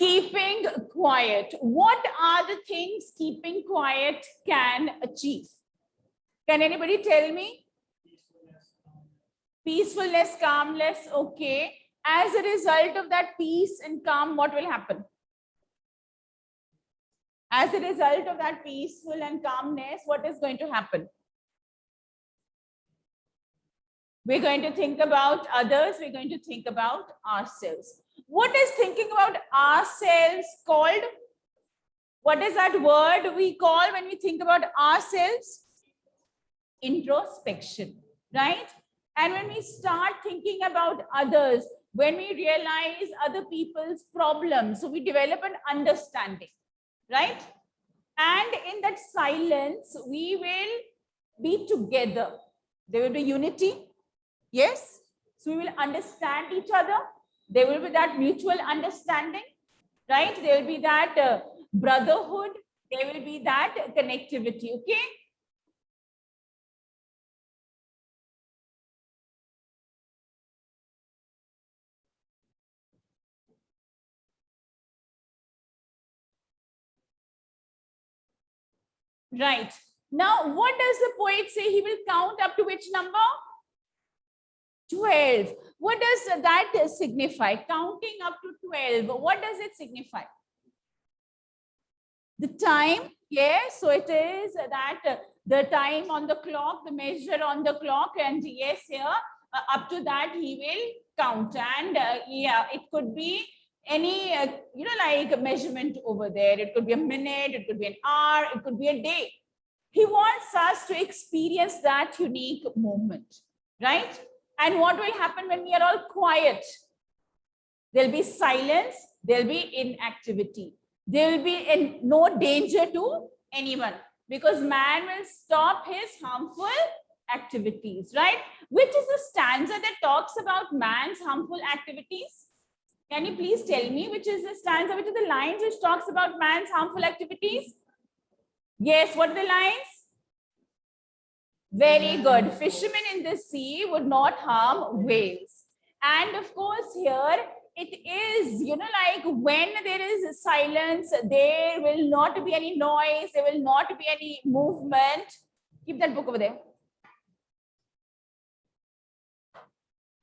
Keeping quiet. What are the things keeping quiet can achieve? Can anybody tell me? Peacefulness, calmness. Okay. As a result of that peace and calm, what will happen? As a result of that peaceful and calmness, what is going to happen? We're going to think about others. We're going to think about ourselves. What is thinking about ourselves called? What is that word we call when we think about ourselves? Introspection, right? And when we start thinking about others, when we realize other people's problems, so we develop an understanding, right? And in that silence, we will be together. There will be unity. Yes. So we will understand each other. There will be that mutual understanding, right? There will be that brotherhood. There will be that connectivity. Okay. Right. Now, what does the poet say? He will count up to which number? 12. What does that signify? Counting up to 12. What does it signify? The time. Yes. So it is that the time on the clock, the measure on the clock. And yes, here up to that he will count. And yeah, it could be any, like a measurement over there. It could be a minute, it could be an hour, it could be a day. He wants us to experience that unique moment, right? And what will happen when we are all quiet? There'll be silence, there'll be inactivity. There will be no danger to anyone because man will stop his harmful activities, right? Which is the stanza that talks about man's harmful activities? Can you please tell me which is the stanza, which is the lines which talks about man's harmful activities? Yes, what are the lines? Very good. Fishermen in the sea would not harm whales. And of course, here it is, like when there is silence, there will not be any noise, there will not be any movement. Keep that book over there.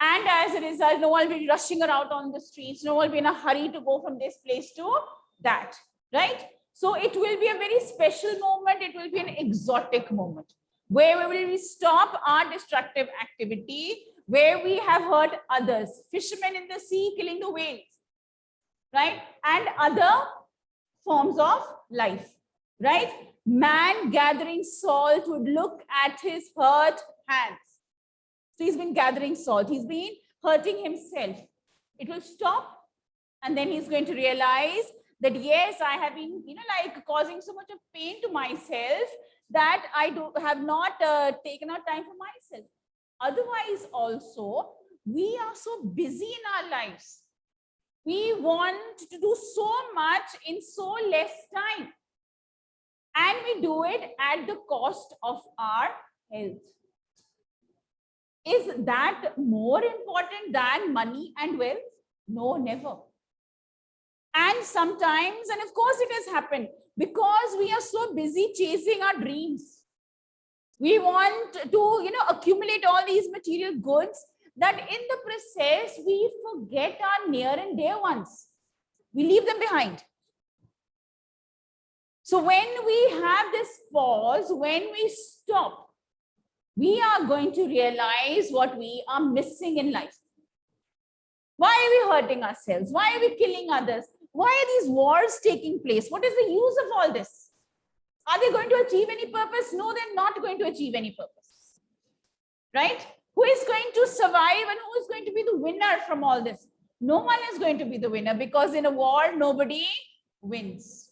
And as a result, no one will be rushing around on the streets, no one will be in a hurry to go from this place to that, right? So it will be a very special moment, it will be an exotic moment, where we will stop our destructive activity, where we have hurt others, fishermen in the sea killing the whales, right? And other forms of life, right? Man gathering salt would look at his hurt hands. So he's been gathering salt, he's been hurting himself. It will stop, and then he's going to realize that yes, I have been, like causing so much of pain to myself that I have not taken out time for myself. Otherwise, also, we are so busy in our lives. We want to do so much in so less time. And we do it at the cost of our health. Is that more important than money and wealth? No, never. And sometimes, and of course it has happened, because we are so busy chasing our dreams. We want to, accumulate all these material goods that in the process, we forget our near and dear ones. We leave them behind. So when we have this pause, when we stop, we are going to realize what we are missing in life. Why are we hurting ourselves? Why are we killing others? Why are these wars taking place? What is the use of all this? Are they going to achieve any purpose? No, they're not going to achieve any purpose. Right? Who is going to survive and who is going to be the winner from all this? No one is going to be the winner, because in a war, nobody wins.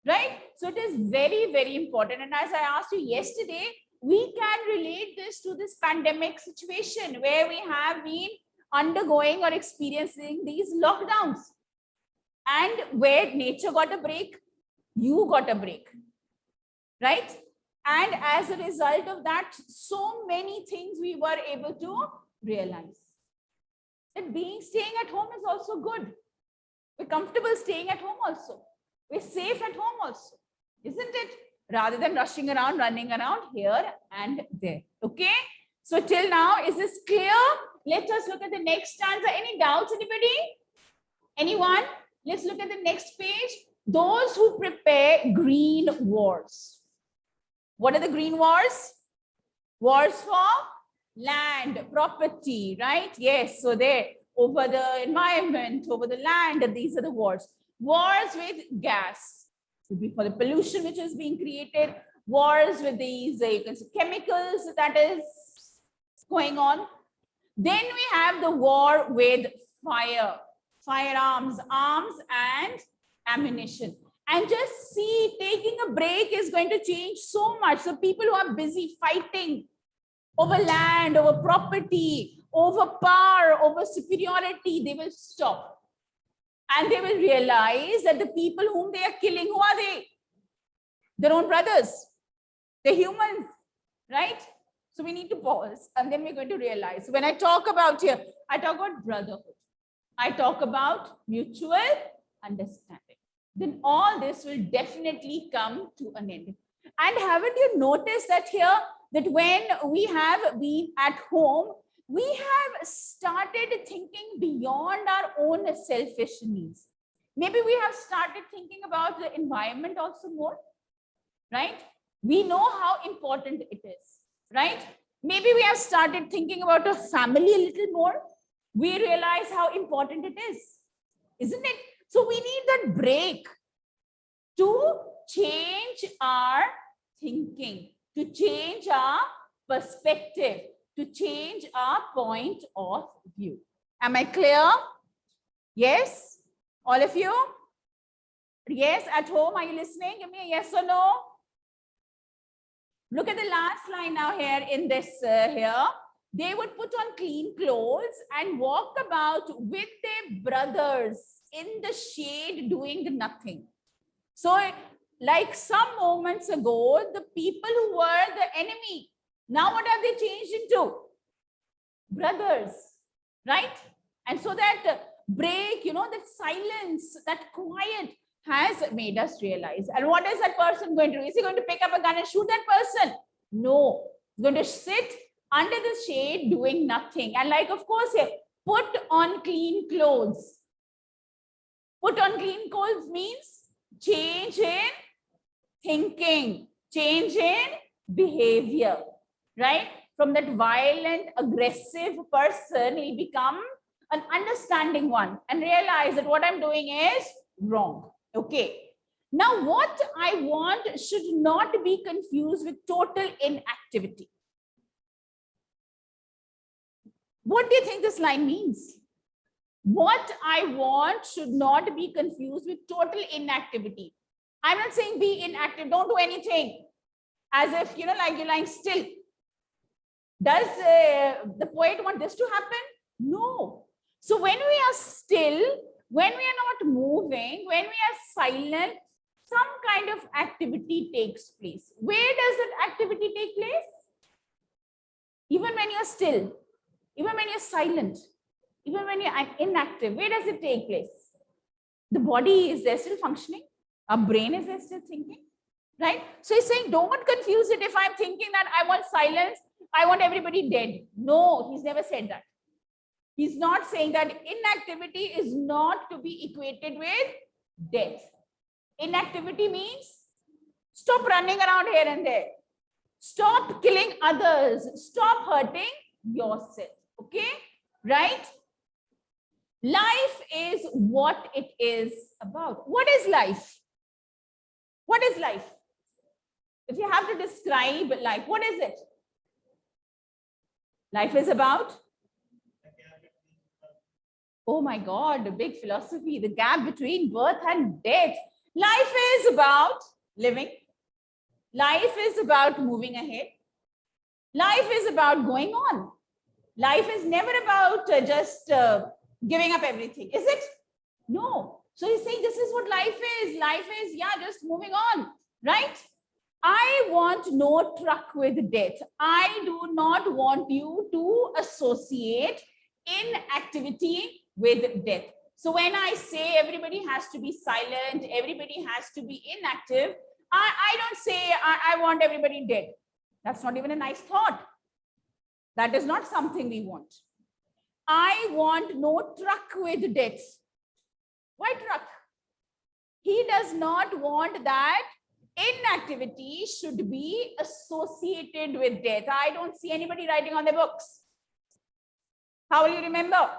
Right? So it is very, very important. And as I asked you yesterday, we can relate this to this pandemic situation where we have been undergoing or experiencing these lockdowns, and where nature got a break, you got a break, right? And as a result of that, so many things we were able to realize. That staying at home is also good. We're comfortable staying at home also. We're safe at home also, isn't it? Rather than rushing around, running around here and there. Okay. So till now, is this clear? Let us look at the next stanza. Any doubts, anybody? Anyone? Let's look at the next page. Those who prepare green wars. What are the green wars? Wars for land, property, right? Yes, so there, over the environment, over the land, these are the wars. Wars with gas, would be for the pollution which is being created. Wars with these, you can say, chemicals that is going on. Then we have the war with fire, firearms, arms and ammunition. And just see, taking a break is going to change so much. So people who are busy fighting over land, over property, over power, over superiority, they will stop. And they will realize that the people whom they are killing, who are they? Their own brothers. They're humans, right? So we need to pause, and then we're going to realize. When I talk about here, I talk about brotherhood. I talk about mutual understanding. Then all this will definitely come to an end. And haven't you noticed that here, that when we have been at home, we have started thinking beyond our own selfish needs. Maybe we have started thinking about the environment also more, right? We know how important it is, right? Maybe we have started thinking about our family a little more. We realize how important it is, isn't it? So we need that break to change our thinking, to change our perspective, to change our point of view. Am I clear? Yes? All of you? Yes, at home, are you listening? Give me a yes or no. Look at the last line now here in this here. They would put on clean clothes and walk about with their brothers in the shade doing nothing. So like some moments ago, the people who were the enemy, now what have they changed into? Brothers, right? And so that break, you know, that silence, that quiet has made us realize. And what is that person going to do? Is he going to pick up a gun and shoot that person? No, he's going to sit under the shade doing nothing. And like, of course, here, put on clean clothes. Put on clean clothes means change in thinking, change in behavior, right? From that violent, aggressive person, he become an understanding one and realize that what I'm doing is wrong. Okay. Now, what I want should not be confused with total inactivity. What do you think this line means? What I want should not be confused with total inactivity. I'm not saying be inactive, don't do anything. As if, you know, like you're lying still. Does the poet want this to happen? No. So when we are still, when we are not moving, when we are silent, some kind of activity takes place. Where does that activity take place? Even when you're still, even when you're silent, even when you're inactive, where does it take place? The body is there still functioning. Our brain is there still thinking, right? So he's saying, don't confuse it if I'm thinking that I want silence, I want everybody dead. No, he's never said that. He's not saying that inactivity is not to be equated with death. Inactivity means stop running around here and there. Stop killing others. Stop hurting yourself. Okay? Right? Life is what it is about. What is life? What is life? If you have to describe life, what is it? Life is about? Oh my God, the big philosophy, the gap between birth and death. Life is about living. Life is about moving ahead. Life is about going on. Life is never about just giving up everything, is it? No. So he's saying this is what life is. Life is, yeah, just moving on, right? I want no truck with death. I do not want you to associate inactivity with death. So when I say everybody has to be silent, everybody has to be inactive, I don't say I want everybody dead. That's not even a nice thought. That is not something we want. I want no truck with deaths. Why truck? He does not want that inactivity should be associated with death. I don't see anybody writing on their books. How will you remember?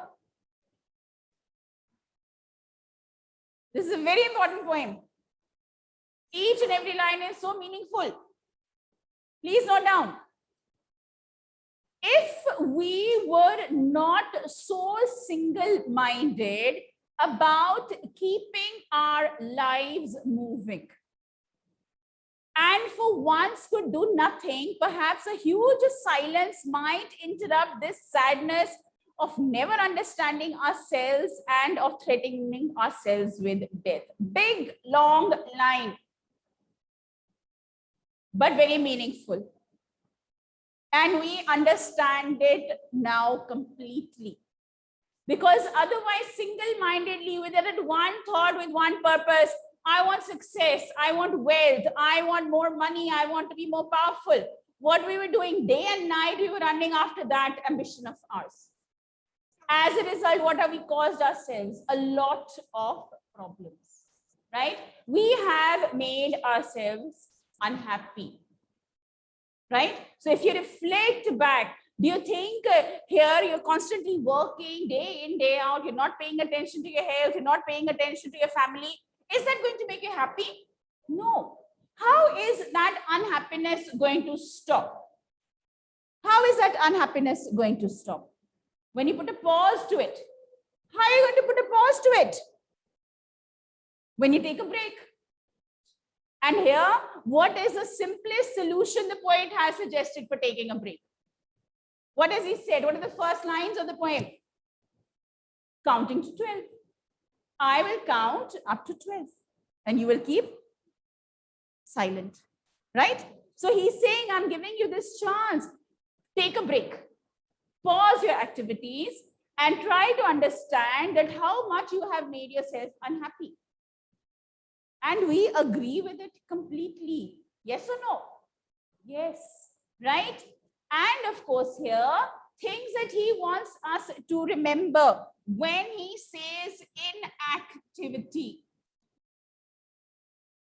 This is a very important poem. Each and every line is so meaningful. Please note down. If we were not so single-minded about keeping our lives moving, and for once could do nothing, perhaps a huge silence might interrupt this sadness of never understanding ourselves and of threatening ourselves with death. Big, long line, but very meaningful. And we understand it now completely. Because otherwise, single-mindedly, with that one thought, with one purpose, I want success, I want wealth, I want more money, I want to be more powerful. What we were doing day and night, we were running after that ambition of ours. As a result, what have we caused ourselves? A lot of problems, right? We have made ourselves unhappy, right? So if you reflect back, do you think here you're constantly working day in, day out, you're not paying attention to your health, you're not paying attention to your family? Is that going to make you happy? No. How is that unhappiness going to stop? How is that unhappiness going to stop? When you put a pause to it. How are you going to put a pause to it? When you take a break. And here, what is the simplest solution the poet has suggested for taking a break? What has he said? What are the first lines of the poem? Counting to 12. I will count up to 12 and you will keep silent, right? So he's saying, I'm giving you this chance. Take a break. Pause your activities and try to understand that how much you have made yourself unhappy. And we agree with it completely. Yes or no? Yes, right? And of course here, things that he wants us to remember when he says inactivity.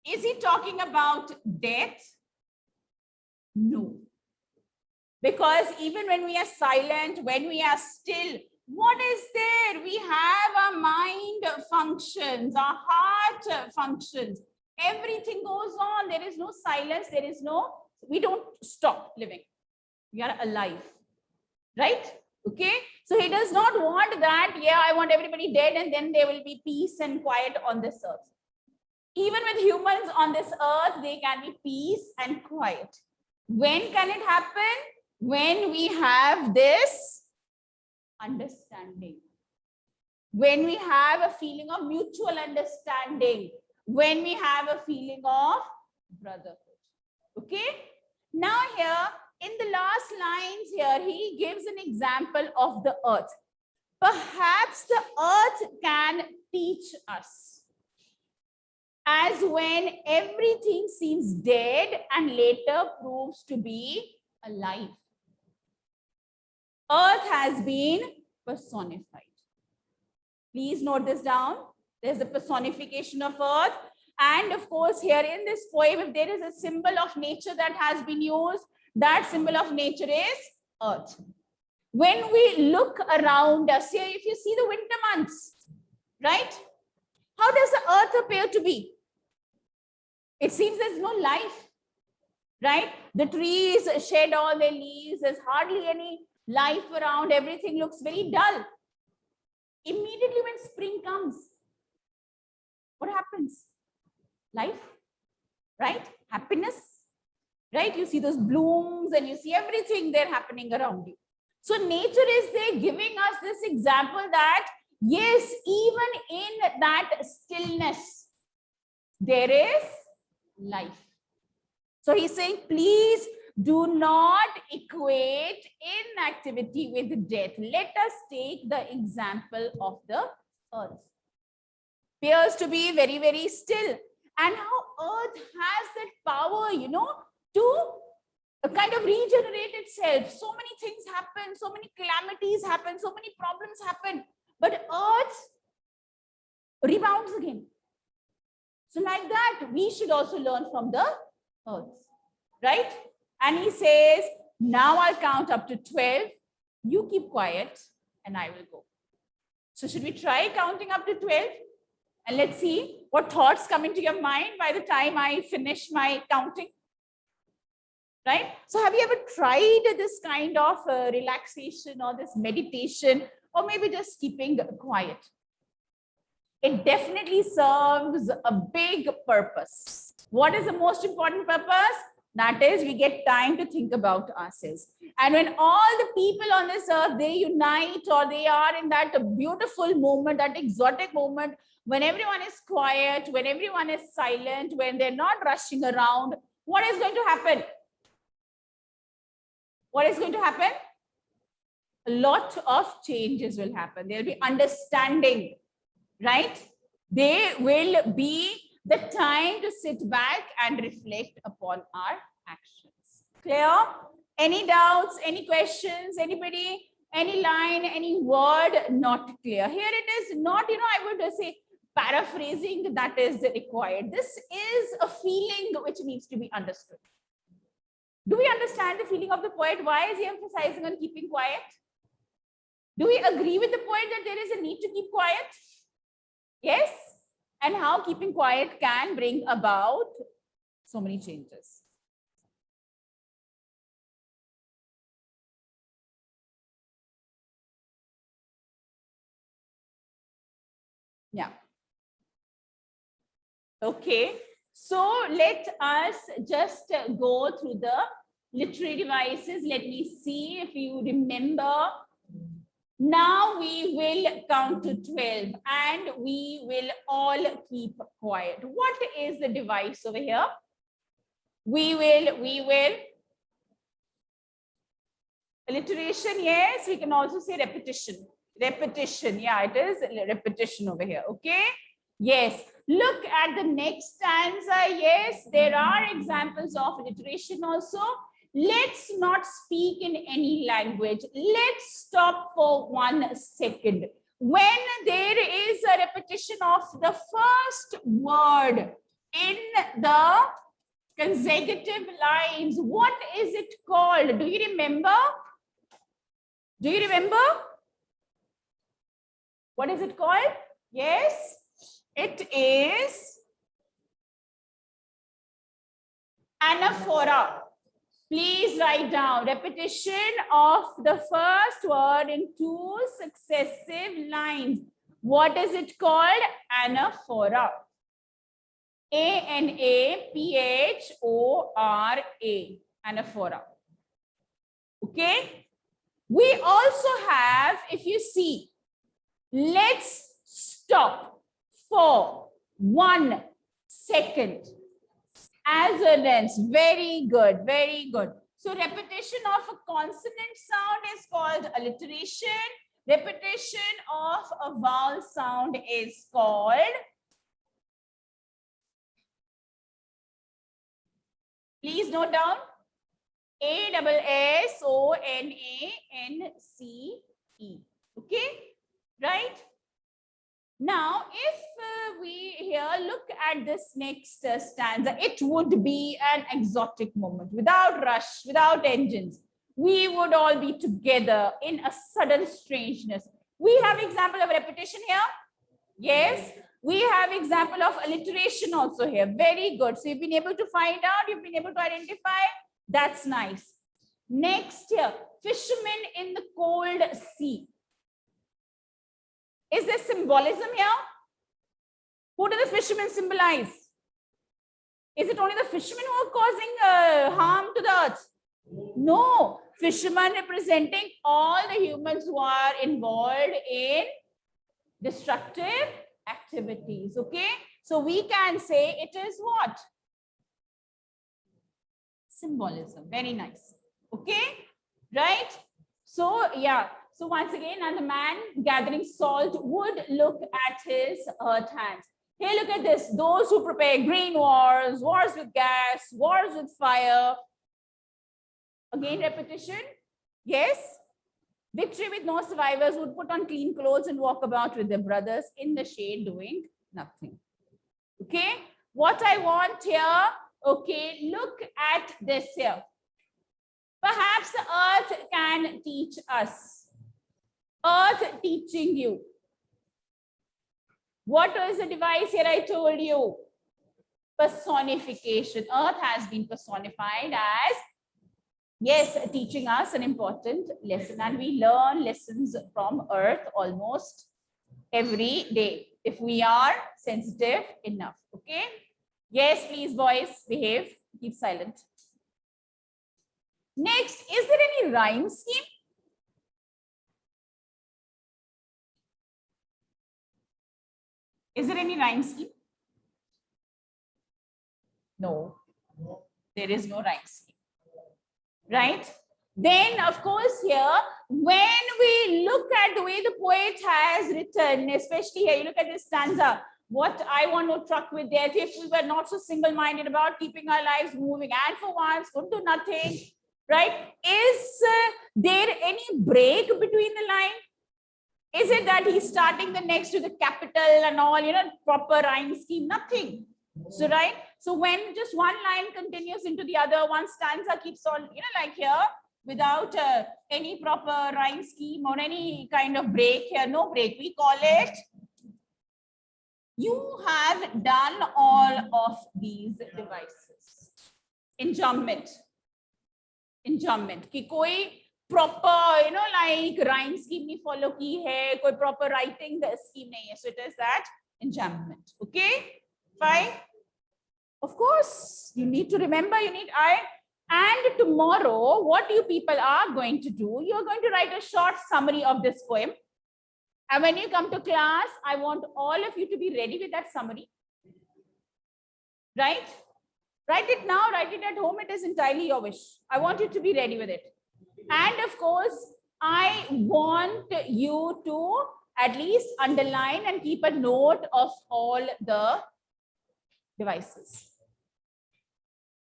Is he talking about death? No. Because even when we are silent, when we are still, what is there? We have our mind functions, our heart functions. Everything goes on. There is no silence. There is no, we don't stop living. We are alive, right? Okay. So he does not want that. Yeah, I want everybody dead and then there will be peace and quiet on this earth. Even with humans on this earth, there can be peace and quiet. When can it happen? When we have this understanding. When we have a feeling of mutual understanding. When we have a feeling of brotherhood. Okay. Now here, in the last lines here, he gives an example of the earth. Perhaps the earth can teach us. As when everything seems dead and later proves to be alive. Earth has been personified. Please note this down. There's a personification of earth. And of course, here in this poem, if there is a symbol of nature that has been used, that symbol of nature is earth. When we look around us here, if you see the winter months, right? How does the earth appear to be? It seems there's no life, right? The trees shed all their leaves. There's hardly any life around. Everything looks very dull. Immediately when spring comes, what happens? Life, right? Happiness, right? You see those blooms and you see everything there happening around you. So nature is there giving us this example that yes, even in that stillness, there is life. So he's saying, please do not equate inactivity with death. Let us take the example of the earth. appears to be very, very still. And how earth has that power, you know, to kind of regenerate itself. So many things happen, so many calamities happen, so many problems happen, but earth rebounds again. So like that, we should also learn from the earth, right? And he says, now I'll count up to 12. You keep quiet and I will go. So should we try counting up to 12? And let's see what thoughts come into your mind by the time I finish my counting. Right? So have you ever tried this kind of relaxation or this meditation, or maybe just keeping quiet? It definitely serves a big purpose. What is the most important purpose? That is, we get time to think about ourselves. And when all the people on this earth, they unite, or they are in that beautiful moment, that exotic moment, when everyone is quiet, when everyone is silent, when they're not rushing around, what is going to happen? What is going to happen? A lot of changes will happen. There will be understanding, right? There will be the time to sit back and reflect upon our actions. Clear? Any doubts, any questions, anybody, any line, any word not clear? Here it is not, you know, I would say paraphrasing that is required. This is a feeling which needs to be understood. Do we understand the feeling of the poet? Why is he emphasizing on keeping quiet? Do we agree with the poet that there is a need to keep quiet? Yes. And how keeping quiet can bring about so many changes. Yeah. Okay. So let us just go through the literary devices. Let me see if you remember. Now we will count to 12 and we will all keep quiet. What is the device over here? We will. Alliteration, yes. We can also say repetition. Repetition, yeah, it is repetition over here, okay? Yes, look at the next stanza. Yes, there are examples of alliteration also. Let's not speak in any language. Let's stop for 1 second. When there is a repetition of the first word in the consecutive lines, what is it called? Do you remember? Do you remember? What is it called? Yes, it is anaphora. Please write down repetition of the first word in 2 successive lines. What is it called? Anaphora. A-N-A-P-H-O-R-A. Anaphora. Okay. We also have, if you see, let's stop for 1 second. Assonance, very good, very good. So repetition of a consonant sound is called alliteration. Repetition of a vowel sound is called, please note down, A-S-S-O-N-A-N-C-E. Okay, right? Now, if we here look at this next stanza, it would be an exotic moment, without rush, without engines. We would all be together in a sudden strangeness. We have example of repetition here. Yes, we have example of alliteration also here. Very good. So you've been able to find out, you've been able to identify. That's nice. Next here, fishermen in the cold sea. Is there symbolism here? Who do the fishermen symbolize? Is it only the fishermen who are causing harm to the earth? No, fishermen representing all the humans who are involved in destructive activities. Okay, so we can say it is what? Symbolism. Very nice. Okay, right? So yeah, So once again, and the man gathering salt would look at his earth hands. Here, look at this. Those who prepare green wars, wars with gas, wars with fire. Again, repetition. Yes. Victory with no survivors would put on clean clothes and walk about with their brothers in the shade doing nothing. Okay. What I want here, okay, look at this here. Perhaps the earth can teach us. Earth teaching you. What was the device here I told you? Personification. Earth has been personified as, yes, teaching us an important lesson. And we learn lessons from earth almost every day if we are sensitive enough. Okay. Yes, please, boys, behave. Keep silent. Next, is there any rhyme scheme? Is there any rhyme scheme? No, there is no rhyme scheme. Right? Then, of course, here, when we look at the way the poet has written, especially here, you look at this stanza, what I want to truck with death, if we were not so single-minded about keeping our lives moving, and for once could do nothing, right? Is there any break between the line? Is it that he's starting the next to the capital and all, you know, proper rhyme scheme? Nothing. So, right? So when just one line continues into the other, one stanza keeps on, you know, like here, without any proper rhyme scheme or any kind of break here, no break. We call it, you have done all of these devices. Enjambment. Enjambment. Ki koi proper, you know, like rhyme scheme nahi follow ki hai, koi proper writing the scheme nahi hai. So it is that enjambment. Okay? Fine. Of course, you need to remember, you need and tomorrow, what you people are going to do, you're going to write a short summary of this poem. And when you come to class, I want all of you to be ready with that summary. Right? Write it now, write it at home. It is entirely your wish. I want you to be ready with it. And of course, I want you to at least underline and keep a note of all the devices.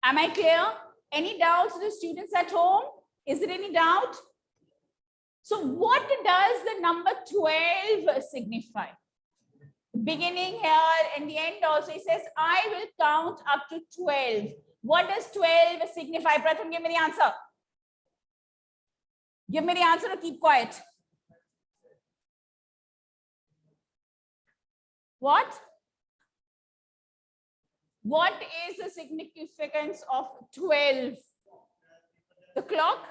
Am I clear? Any doubts to the students at home? Is there any doubt? So what does the number 12 signify? Beginning here and the end also, it says, I will count up to 12. What does 12 signify? Pratham, give me the answer. Give me the answer or keep quiet. What? What is the significance of 12? The clock?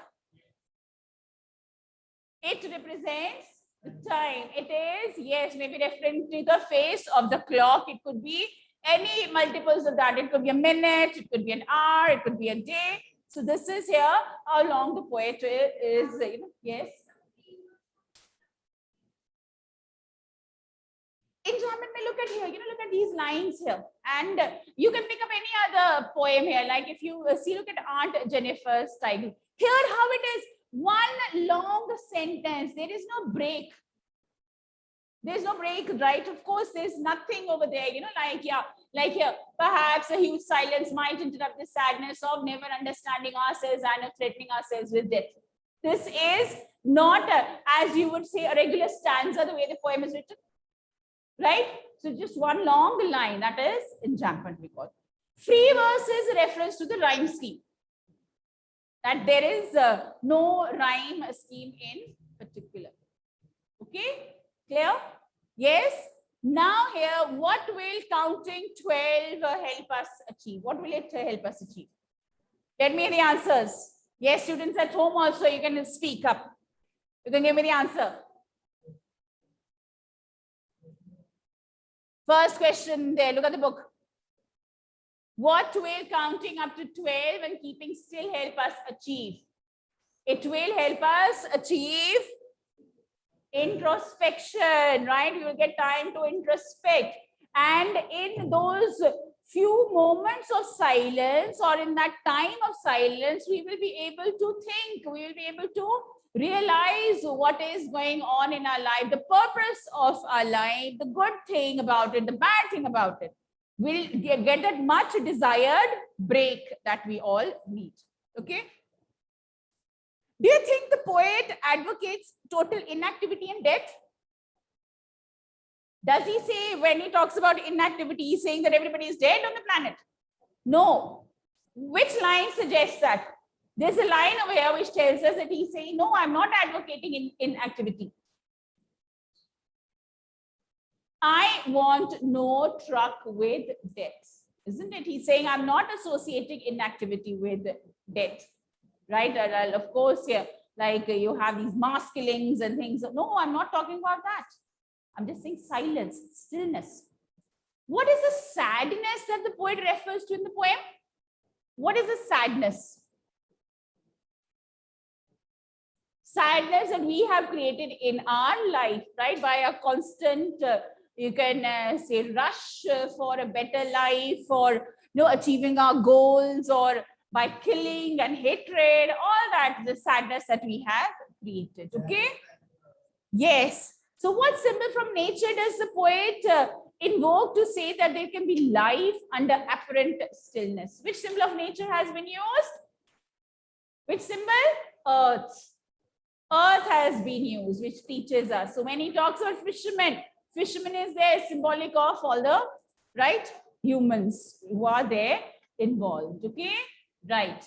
It represents the time. It is, yes, maybe referring to the face of the clock. It could be any multiples of that. It could be a minute, it could be an hour, it could be a day. So this is here how long the poet is, you know, yes. Enjambment, look at here, you know, look at these lines here. And you can pick up any other poem here. Like if you see, look at Aunt Jennifer's title. Here how it is, one long sentence. There is no break. There's no break, right? Of course, there's nothing over there, you know, like, yeah, like here, perhaps a huge silence might interrupt the sadness of never understanding ourselves and threatening ourselves with death. This is not, as you would say, a regular stanza, the way the poem is written. Right? So just one long line, that is enjambment we call. Free verse is a reference to the rhyme scheme. That there is no rhyme scheme in particular. Okay? Clear? Yes? Now here, what will counting 12 help us achieve? What will it help us achieve? Get me the answers. Yes, students at home also, you can speak up. You can give me the answer. First question there, look at the book. What will counting up to 12 and keeping still help us achieve? It will help us achieve introspection, right? We will get time to introspect. And in those few moments of silence or in that time of silence, we will be able to think, we will be able to realize what is going on in our life, the purpose of our life, the good thing about it, the bad thing about it. We'll get that much desired break that we all need. Okay. Do you think the poet advocates total inactivity and death? Does he say, when he talks about inactivity, he's saying that everybody is dead on the planet? No. Which line suggests that? There's a line over here which tells us that he's saying, no, I'm not advocating inactivity. I want no truck with death, isn't it? He's saying, I'm not associating inactivity with death, right? Of course, yeah, like you have these mass killings and things. No, I'm not talking about that. I'm just saying silence, stillness. What is the sadness that the poet refers to in the poem? What is the sadness? Sadness that we have created in our life, right? By a constant, you can say, rush for a better life, or achieving our goals, or by killing and hatred, all that, the sadness that we have created. Okay? Yes. So what symbol from nature does the poet invoke to say that there can be life under apparent stillness? Which symbol of nature has been used? Which symbol? Earth. Earth has been used, which teaches us. So when he talks about fishermen, fishermen is there symbolic of all the, right, humans who are there involved. Okay, right.